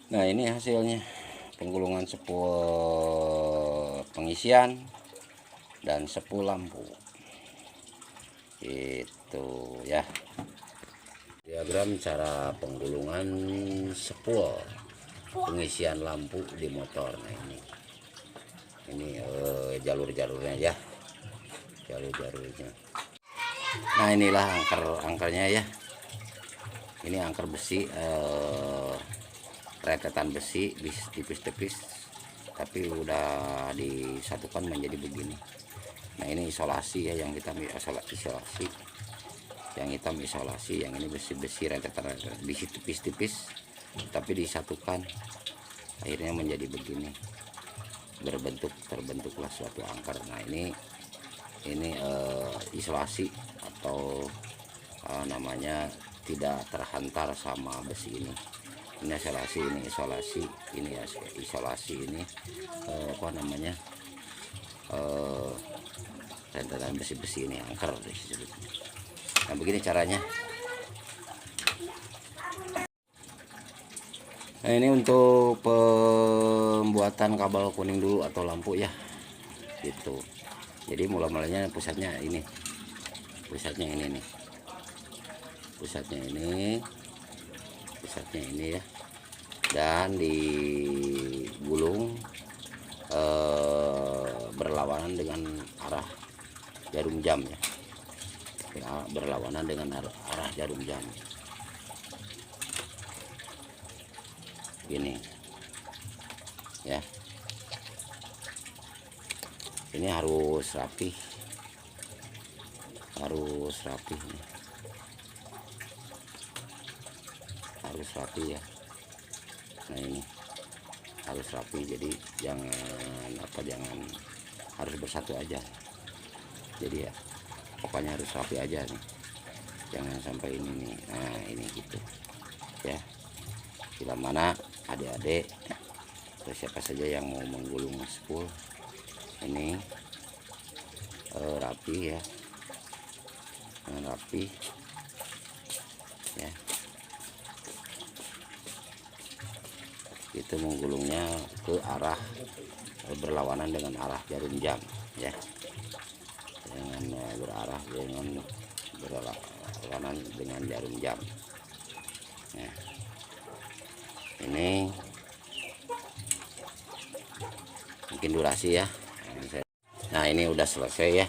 Nah, ini hasilnya penggulungan sepul pengisian dan sepul lampu. Itu ya. Diagram cara penggulungan sepul pengisian lampu di motor. Nah, ini jalur-jalurnya ya. Jalur-jalurnya. Nah, inilah angkernya ya. Ini angker besi, rentetan besi tipis-tipis, tapi udah disatukan menjadi begini. Nah, ini isolasi ya, yang hitam isolasi, yang hitam isolasi, yang ini besi-besi rentetan besi tipis-tipis, tapi disatukan akhirnya menjadi begini, terbentuklah suatu angker. Nah, ini isolasi atau namanya tidak terhantar sama besi ini. Ini isolasi, ini isolasi, ini ya isolasi, ini apa namanya, rentetan besi-besi ini angker. Nah, begini caranya. Nah, ini untuk pembuatan kabel kuning dulu atau lampu ya, gitu. Jadi mulanya pusatnya ini, nih, pusatnya ini ya, dan digulung berlawanan dengan arah jarum jam ya, berlawanan dengan arah jarum jam gini ya. Ini harus rapi nih. Harus rapi ya. Nah, ini harus rapi, jadi jangan harus bersatu aja. Jadi ya pokoknya harus rapi aja nih, jangan sampai ini nih. Nah, ini gitu ya. Bila mana adik-adik atau siapa saja yang mau menggulung spool ini rapi ya, dengan rapi ya. Itu menggulungnya ke arah berlawanan dengan arah jarum jam ya, dengan berlawanan dengan jarum jam ya. Ini mungkin durasi ya. Nah, ini udah selesai ya.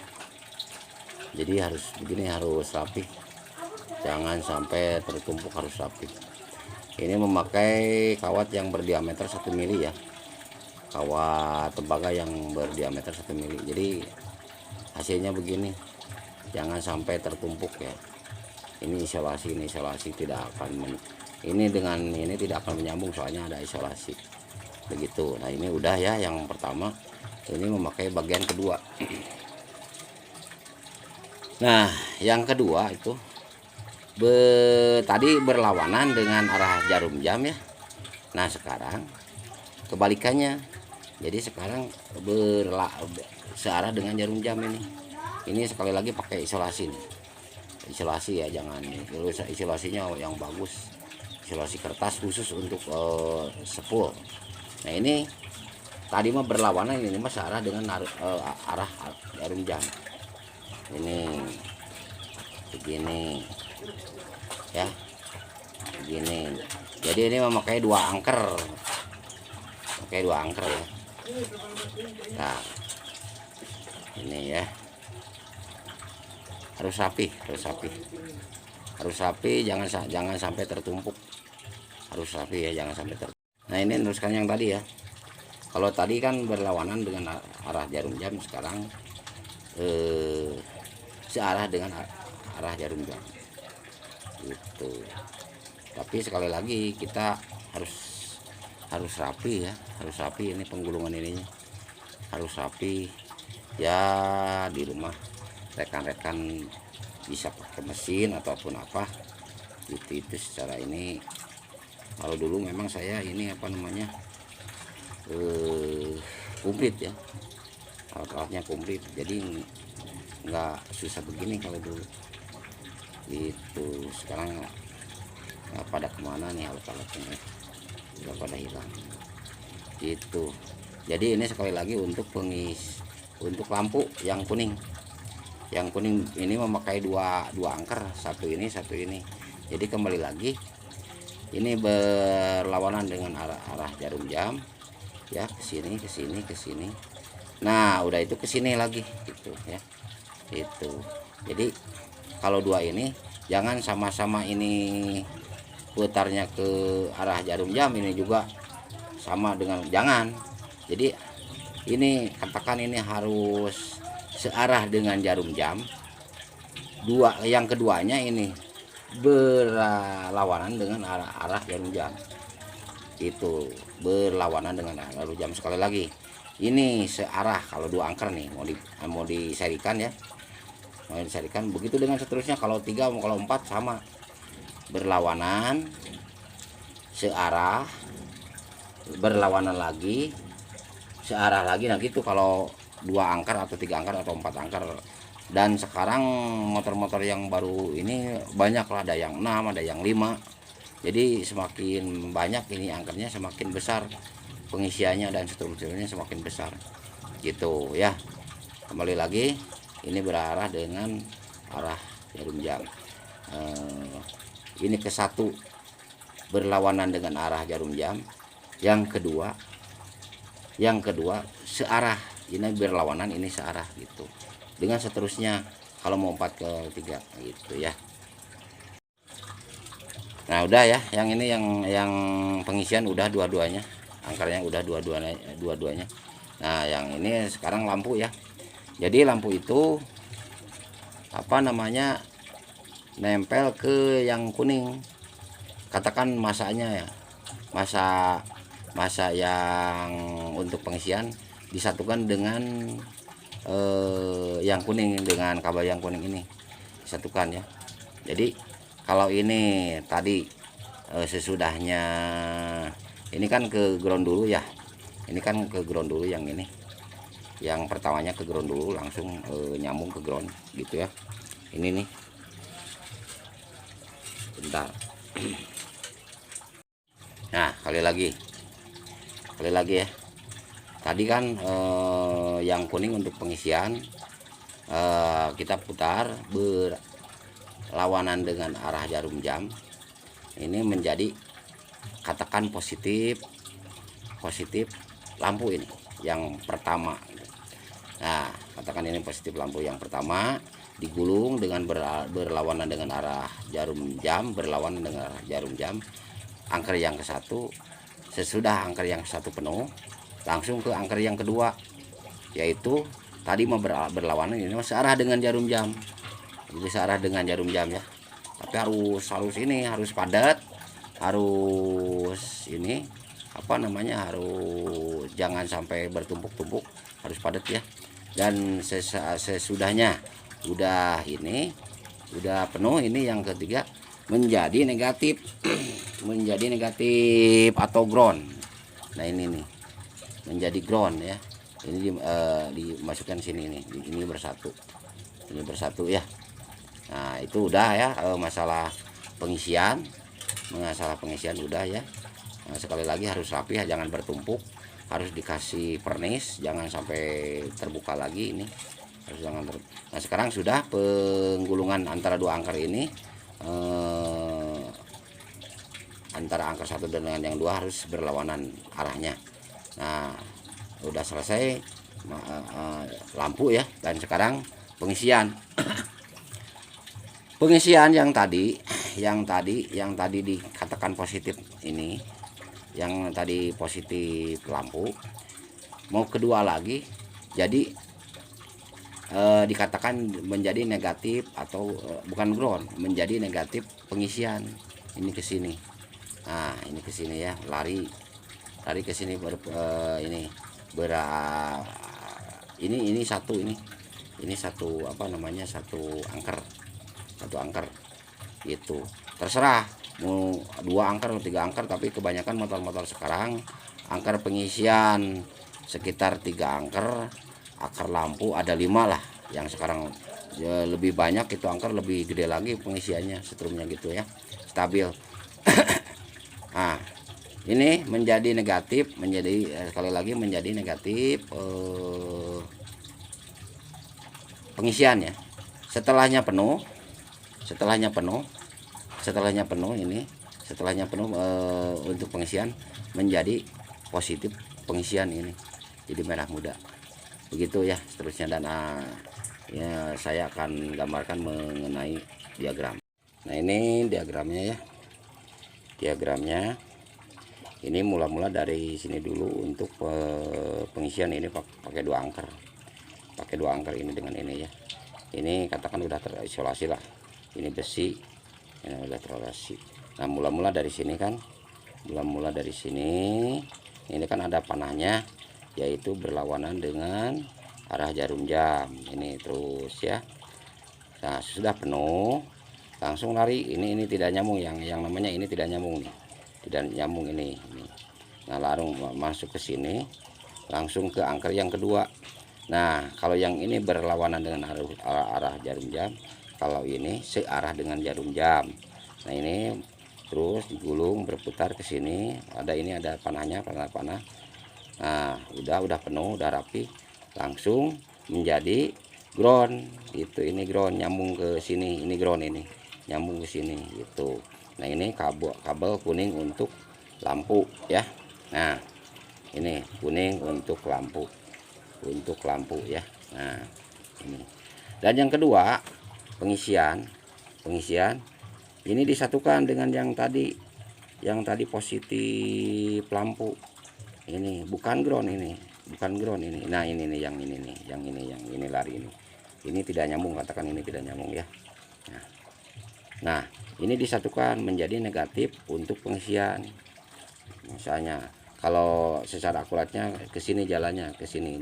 Jadi harus begini, harus rapi, jangan sampai tertumpuk, harus rapi. Ini memakai kawat yang berdiameter 1 mili ya, kawat tembaga yang berdiameter 1 mili. Jadi hasilnya begini, jangan sampai tertumpuk ya. Ini isolasi tidak akan ini dengan ini tidak akan menyambung, soalnya ada isolasi begitu. Nah, ini udah ya yang pertama. Ini memakai bagian kedua. Nah, yang kedua itu tadi berlawanan dengan arah jarum jam ya. Nah, sekarang kebalikannya. Jadi sekarang searah dengan jarum jam ini. Ini sekali lagi pakai isolasi nih. Isolasi ya, jangan isolasinya yang bagus. Isolasi kertas khusus untuk spool. Nah, ini tadi mah berlawanan, ini mah searah dengan arah jarum jam. Ini begini ya, begini. Jadi ini memakai dua angker ya. Nah, ini ya harus rapi, jangan sampai tertumpuk. Harus rapi ya, jangan sampai tertumpuk. Nah, ini teruskan yang tadi ya. Kalau tadi kan berlawanan dengan arah jarum jam, sekarang searah dengan arah jarum jam gitu. Tapi sekali lagi kita harus rapi ya, harus rapi. Ini penggulungan ininya harus rapi ya. Di rumah rekan-rekan bisa pakai mesin ataupun apa gitu. Itu secara ini. Kalau dulu memang saya ini apa namanya, komplit ya, alat-alatnya komplit, jadi nggak susah begini kalau dulu itu. Sekarang pada kemana nih alat-alatnya. sudah pada hilang itu. Jadi ini sekali lagi untuk untuk lampu yang kuning ini memakai dua angker, satu ini. Jadi kembali lagi ini berlawanan dengan arah jarum jam ya, ke sini. Nah udah itu ke sini lagi gitu ya itu. Jadi kalau dua ini jangan sama-sama ini putarnya ke arah jarum jam, ini juga sama dengan jangan. Jadi ini katakan ini harus searah dengan jarum jam. Yang keduanya ini berlawanan dengan arah jarum jam. Itu berlawanan dengan arah jarum jam. Sekali lagi ini searah kalau dua angker nih mau diserikan ya. Mau diserikan begitu dengan seterusnya. Kalau 3 kalau 4 sama. Berlawanan, searah, berlawanan lagi, searah lagi. Nah gitu kalau 2 angker atau 3 angker atau 4 angker. Dan sekarang motor-motor yang baru ini banyak lah, ada yang 6, ada yang 5. Jadi semakin banyak ini angkernya semakin besar pengisiannya dan strukturnya semakin besar gitu ya. Kembali lagi ini berarah dengan arah jarum jam. Ini ke satu berlawanan dengan arah jarum jam. Yang kedua searah, ini berlawanan, ini searah gitu. Dengan seterusnya kalau mau 4 ke 3 gitu ya. Nah udah ya, yang ini yang pengisian udah dua-duanya, angkarnya udah dua-duanya. Nah yang ini sekarang lampu ya. Jadi lampu itu apa namanya, nempel ke yang kuning. Katakan masanya ya, masa yang untuk pengisian disatukan dengan yang kuning, dengan kabel yang kuning ini disatukan ya. Jadi kalau ini tadi sesudahnya ini kan ke ground dulu ya, ini kan ke ground dulu, yang ini yang pertamanya ke ground dulu langsung nyambung ke ground gitu ya. Ini nih bentar. Nah kali lagi ya, tadi kan yang kuning untuk pengisian kita putar berlawanan dengan arah jarum jam. Ini menjadi katakan positif lampu ini yang pertama. Nah katakan ini positif lampu yang pertama digulung dengan berlawanan dengan arah jarum jam, berlawanan dengan arah jarum jam. Angker yang ke satu, sesudah angker yang satu penuh langsung ke angker yang kedua, yaitu tadi mau berlawanan, ini searah dengan jarum jam. Jadi searah dengan jarum jam ya, tapi harus ini harus padat, harus ini apa namanya, harus jangan sampai bertumpuk-tumpuk, harus padat ya. Dan sesudahnya udah penuh, ini yang ketiga menjadi negatif menjadi negatif atau ground. Nah ini nih menjadi ground ya, ini dimasukkan sini, ini bersatu ya. Nah itu udah ya, masalah pengisian udah ya. Nah, sekali lagi harus rapi ya, jangan bertumpuk, harus dikasih vernis, jangan sampai terbuka lagi ini, harus jangan Nah sekarang sudah penggulungan antara dua angker ini, antara angker satu dengan yang dua harus berlawanan arahnya. Nah udah selesai lampu ya. Dan sekarang pengisian yang tadi dikatakan positif ini, yang tadi positif lampu, mau kedua lagi jadi dikatakan menjadi negatif atau bukan ground, menjadi negatif pengisian. Ini ke sini. Nah ini ke sini ya, lari ke sini ini satu apa namanya, satu angker gitu. Terserah mau 2 angker atau 3 angker, tapi kebanyakan motor-motor sekarang angker pengisian sekitar 3 angker. Angker lampu ada 5 lah yang sekarang ya, lebih banyak itu angker lebih gede lagi pengisiannya, setrumnya gitu ya, stabil. Nah ini menjadi negatif, sekali lagi menjadi negatif pengisian ya. Setelahnya penuh ini, setelahnya penuh untuk pengisian menjadi positif pengisian ini, jadi merah muda. Begitu ya seterusnya, dan ya saya akan gambarkan mengenai diagram. Nah ini diagramnya ya. Diagramnya ini mula-mula dari sini dulu untuk pengisian ini pakai 2 angker. Pakai 2 angker ini dengan ini ya. Ini katakan udah terisolasi lah. Ini besi, ini udah terisolasi. Nah mula-mula dari sini kan, ini kan ada panahnya, yaitu berlawanan dengan arah jarum jam ini terus ya. Nah sudah penuh langsung lari, ini tidak nyambung, yang namanya ini tidak nyambung nih, tidak nyambung ini. Nah larung masuk ke sini langsung ke angker yang kedua. Nah kalau yang ini berlawanan dengan arah jarum jam, kalau ini searah dengan jarum jam. Nah ini terus digulung berputar ke sini, ada panahnya, panah. Nah udah penuh, udah rapi, langsung menjadi ground gitu. Ini ground nyambung ke sini, ini ground ini nyambung ke sini gitu. Nah ini kabel kuning untuk lampu ya. Nah ini kuning untuk lampu ya. Nah ini, dan yang kedua pengisian ini disatukan dengan yang tadi positif lampu. Ini bukan ground ini. Nah ini nih, yang ini lari ini tidak nyambung, katakan ini tidak nyambung ya. Nah ini disatukan menjadi negatif untuk pengisian. Misalnya kalau secara akuratnya ke sini jalannya, ke sini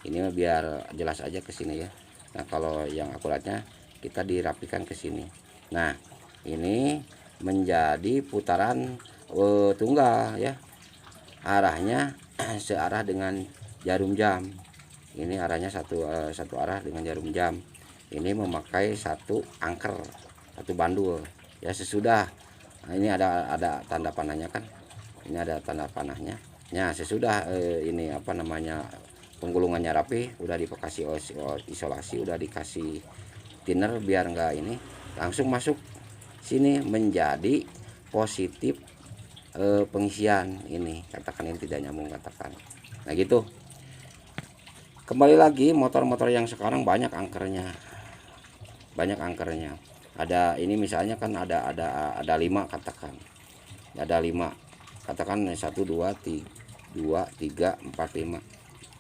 ini biar jelas aja ke sini ya. Nah kalau yang akuratnya kita dirapikan ke sini. Nah ini menjadi putaran tunggal ya, arahnya searah dengan jarum jam. Ini arahnya satu arah dengan jarum jam. Ini memakai 1 angker, 1 bandul ya. Sesudah ini ada tanda panahnya kan, ini ada tanda panahnya. Nah sesudah ini apa namanya, penggulungannya rapi, udah dikasih isolasi, udah dikasih thinner biar enggak ini, langsung masuk sini menjadi positif pengisian ini, katakan ini tidak nyambung, katakan. Nah gitu. Kembali lagi, motor-motor yang sekarang banyak angkernya, ada ini misalnya kan ada 5, katakan ada 5, katakan 1 2 3 4 5,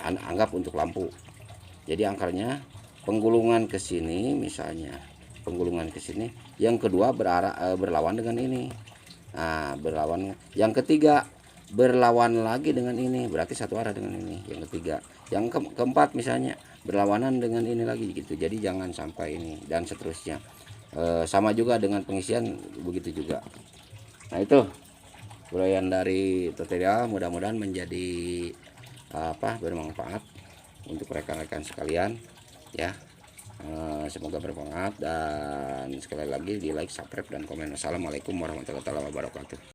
anggap untuk lampu. Jadi angkernya penggulungan ke sini, misalnya penggulungan ke sini, yang kedua berlawan dengan ini. Nah berlawan, yang ketiga berlawan lagi dengan ini, berarti 1 arah dengan ini. Yang ketiga, yang keempat misalnya berlawanan dengan ini lagi gitu. Jadi jangan sampai ini, dan seterusnya. Sama juga dengan pengisian, begitu juga. Nah itu uraian dari tutorial, mudah-mudahan menjadi bermanfaat untuk rekan-rekan sekalian ya. Semoga bermanfaat, dan sekali lagi di like, subscribe, dan komen. Assalamualaikum warahmatullahi wabarakatuh.